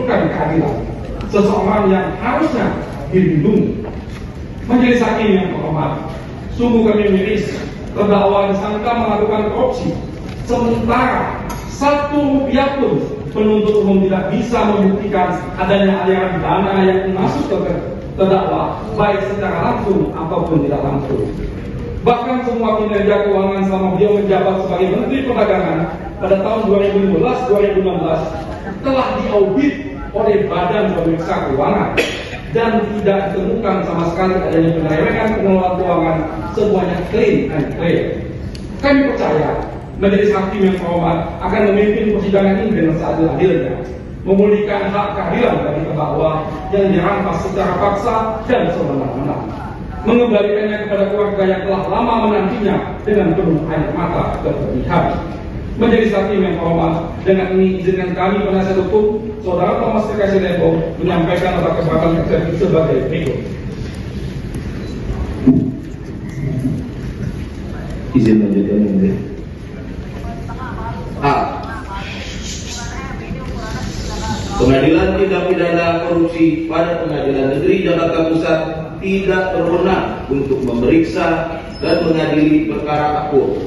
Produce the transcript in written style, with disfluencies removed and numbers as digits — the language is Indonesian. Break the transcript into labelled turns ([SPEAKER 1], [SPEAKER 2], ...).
[SPEAKER 1] menegakkan keadilan seseorang yang harusnya dilindungi. Majelis hakim yang terhormat, sungguh kami miris terdakwa disangka melakukan korupsi, sementara Rp1 pun penuntut umum tidak bisa membuktikan adanya aliran dana yang masuk ke terdakwa, baik secara langsung ataupun tidak langsung. Bahkan semua kinerja keuangan selama beliau menjabat sebagai Menteri Perdagangan pada tahun 2015-2016 telah diaudit oleh Badan Pemeriksa Keuangan dan tidak ditemukan sama sekali adanya penyelewengan pengelolaan keuangan, semuanya clean and clear. Kami percaya Majelis Hakim yang terhormat akan memimpin persidangan ini dengan seadil-adilnya, memulihkan hak keadilan bagi terdakwa yang dirampas secara paksa dan semena-mena, mengembalikannya kepada keluarga yang telah lama menantinya dengan penuh air mata berlebihan. Majelis Hakim yang terhormat, dengan ini izinkan kami penasihat hukum Saudara Thomas Kekasih Lempo menyampaikan atas kesempatan eksepsi sebagai berikut.
[SPEAKER 2] Izin lanjutkan ini. A. Pengadilan Tindak Pidana Korupsi pada Pengadilan Negeri Jakarta Pusat tidak berwenang untuk memeriksa dan mengadili perkara akuo